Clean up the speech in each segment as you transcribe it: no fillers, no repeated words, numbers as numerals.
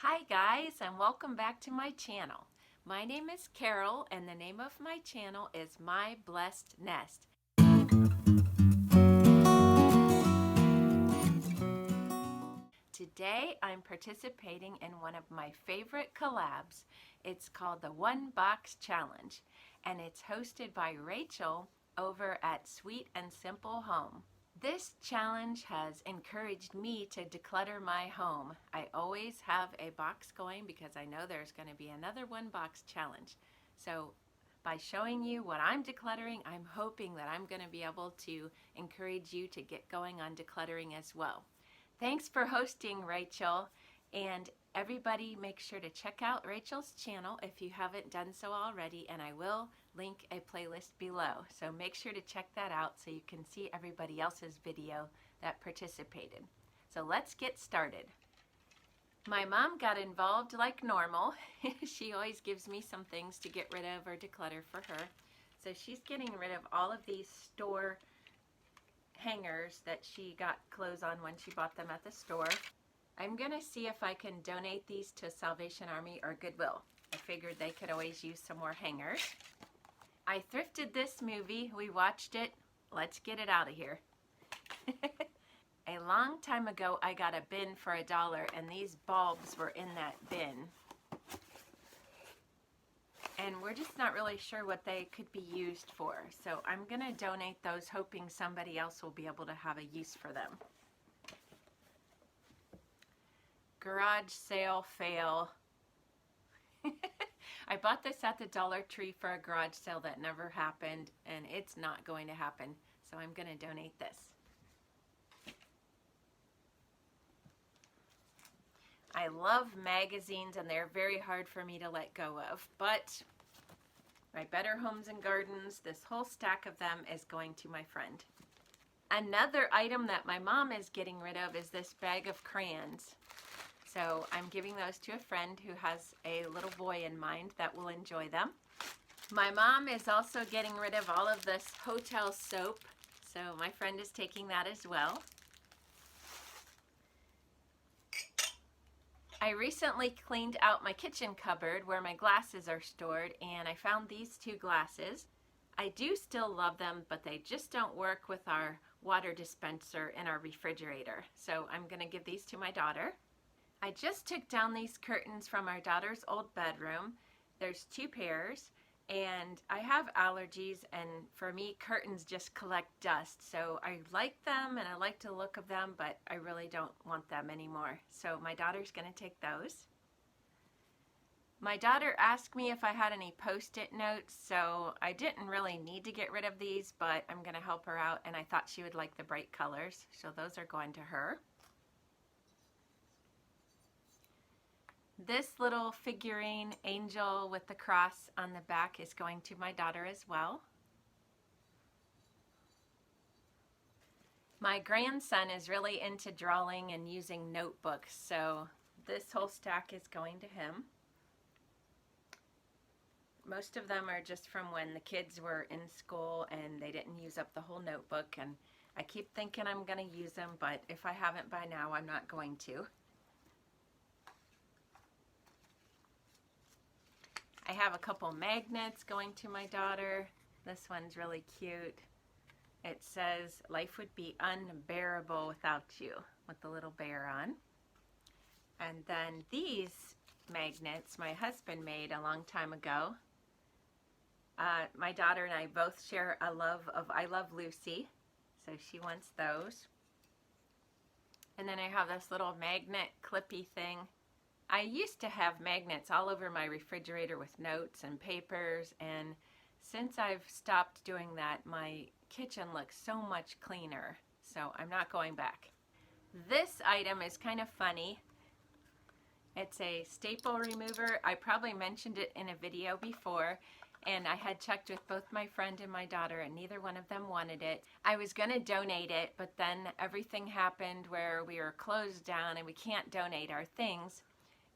Hi guys, and welcome back to my channel. My name is Carol and the name of my channel is My Blessed Nest. Today I'm participating in one of my favorite collabs. It's called the One Box Challenge and it's hosted by Rachel over at Sweet and Simple Home. This challenge has encouraged me to declutter my home. I always have a box going because I know there's going to be another one box challenge. So by showing you what I'm decluttering, I'm hoping that I'm going to be able to encourage you to get going on decluttering as well. Thanks for hosting, Rachel. And everybody make sure to check out Rachel's channel if you haven't done so already, and I will link a playlist below. So make sure to check that out so you can see everybody else's video that participated. So let's get started. My mom got involved like normal. She always gives me some things to get rid of or declutter for her. So she's getting rid of all of these store hangers that she got clothes on when she bought them at the store. I'm gonna see if I can donate these to Salvation Army or Goodwill. I figured they could always use some more hangers. I thrifted this movie. We watched it. Let's get it out of here. A long time ago, I got a bin for $1 and these bulbs were in that bin. And we're just not really sure what they could be used for. So I'm gonna donate those, hoping somebody else will be able to have a use for them. Garage sale fail. I bought this at the Dollar Tree for a garage sale that never happened, and it's not going to happen. So I'm going to donate this. I love magazines, and they're very hard for me to let go of, but my Better Homes and Gardens, this whole stack of them is going to my friend. Another item that my mom is getting rid of is this bag of crayons. So I'm giving those to a friend who has a little boy in mind that will enjoy them. My mom is also getting rid of all of this hotel soap. So my friend is taking that as well. I recently cleaned out my kitchen cupboard where my glasses are stored, and I found these two glasses. I do still love them, but they just don't work with our water dispenser in our refrigerator. So I'm going to give these to my daughter. I just took down these curtains from our daughter's old bedroom. There's 2 pairs, and I have allergies, and for me, curtains just collect dust. So I like them, and I like the look of them, but I really don't want them anymore. So my daughter's going to take those. My daughter asked me if I had any Post-it notes, so I didn't really need to get rid of these, but I'm going to help her out, and I thought she would like the bright colors, so those are going to her. This little figurine angel with the cross on the back is going to my daughter as well. My grandson is really into drawing and using notebooks, so this whole stack is going to him. Most of them are just from when the kids were in school and they didn't use up the whole notebook, and I keep thinking I'm going to use them, but if I haven't by now, I'm not going to. I have a couple magnets going to my daughter. This one's really cute. It says, "Life would be unbearable without you," with the little bear on. And then these magnets my husband made a long time ago. My daughter and I both share a love of I Love Lucy, so she wants those. And then I have this little magnet clippy thing. I used to have magnets all over my refrigerator with notes and papers, and since I've stopped doing that, my kitchen looks so much cleaner, so I'm not going back. This item is kind of funny. It's a staple remover. I probably mentioned it in a video before, and I had checked with both my friend and my daughter, and neither one of them wanted it. I was going to donate it, but then everything happened where we were closed down and we can't donate our things.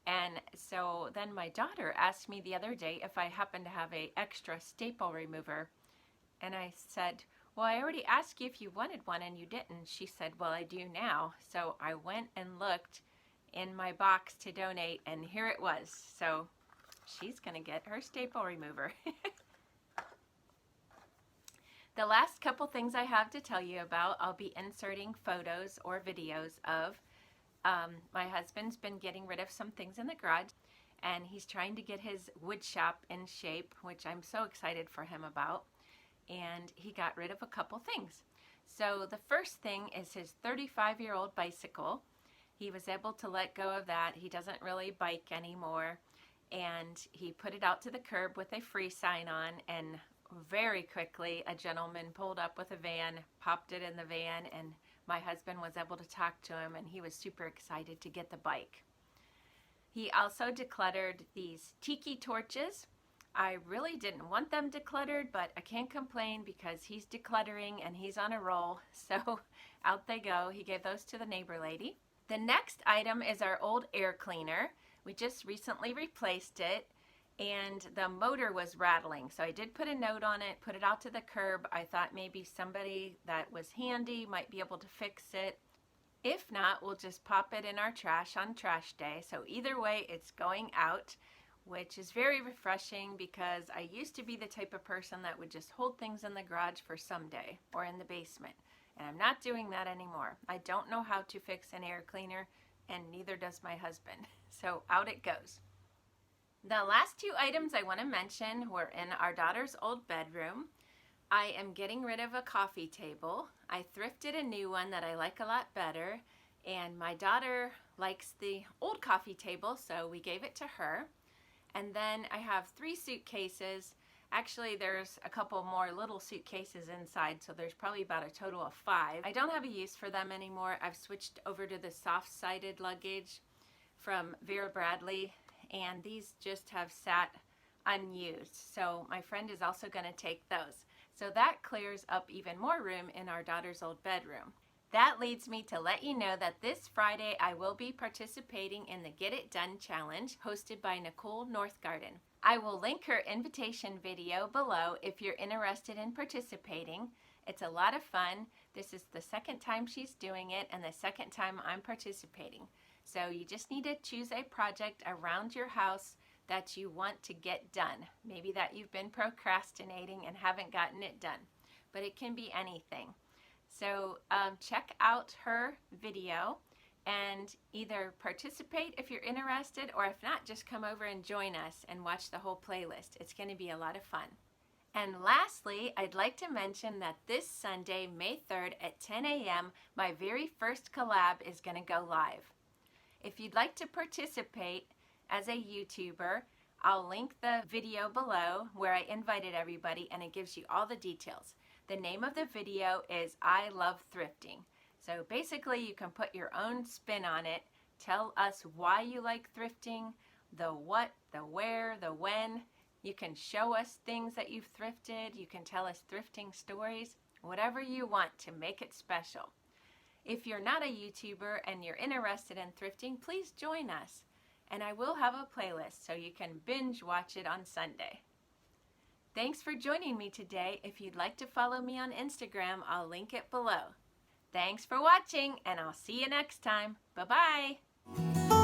And so then my daughter asked me the other day if I happen to have an extra staple remover. And I said, "Well, I already asked you if you wanted one and you didn't." She said, "Well, I do now." So I went and looked, in my box to donate, and here it was. So she's gonna get her staple remover. The last couple things I have to tell you about, I'll be inserting photos or videos of. My husband's been getting rid of some things in the garage, and he's trying to get his wood shop in shape, which I'm so excited for him about. And he got rid of a couple things. So the first thing is his 35-year-old bicycle. He was able to let go of that. He doesn't really bike anymore. And he put it out to the curb with a free sign on, and very quickly a gentleman pulled up with a van, popped it in the van, and my husband was able to talk to him, and he was super excited to get the bike. He also decluttered these tiki torches. I really didn't want them decluttered, but I can't complain because he's decluttering and he's on a roll. So out they go. He gave those to the neighbor lady. The next item is our old air cleaner. We just recently replaced it, and the motor was rattling. So I did put a note on it, put it out to the curb. I thought maybe somebody that was handy might be able to fix it. If not, we'll just pop it in our trash on trash day. So either way, it's going out, which is very refreshing because I used to be the type of person that would just hold things in the garage for someday or in the basement. And I'm not doing that anymore. I don't know how to fix an air cleaner, and neither does my husband. So out it goes. The last two items I want to mention were in our daughter's old bedroom. I am getting rid of a coffee table. I thrifted a new one that I like a lot better, and my daughter likes the old coffee table, so we gave it to her. And then I have 3 suitcases. Actually, there's a couple more little suitcases inside, so there's probably about a total of 5. I don't have a use for them anymore. I've switched over to the soft-sided luggage from Vera Bradley, and these just have sat unused. So my friend is also going to take those. So that clears up even more room in our daughter's old bedroom. That leads me to let you know that this Friday I will be participating in the Get It Done Challenge hosted by Nicole Northgarden. I will link her invitation video below if you're interested in participating. It's a lot of fun. This is the second time she's doing it and the second time I'm participating. So you just need to choose a project around your house that you want to get done. Maybe that you've been procrastinating and haven't gotten it done, but it can be anything. So check out her video and either participate if you're interested, or if not, just come over and join us and watch the whole playlist. It's going to be a lot of fun. And lastly, I'd like to mention that this Sunday, May 3rd at 10 a.m., my very first collab is going to go live. If you'd like to participate as a YouTuber, I'll link the video below where I invited everybody, and it gives you all the details. The name of the video is I Love Thrifting. So basically you can put your own spin on it. Tell us why you like thrifting, the what, the where, the when. You can show us things that you've thrifted. You can tell us thrifting stories, whatever you want to make it special. If you're not a YouTuber and you're interested in thrifting, please join us. And I will have a playlist so you can binge watch it on Sunday. Thanks for joining me today. If you'd like to follow me on Instagram, I'll link it below. Thanks for watching, and I'll see you next time. Bye-bye.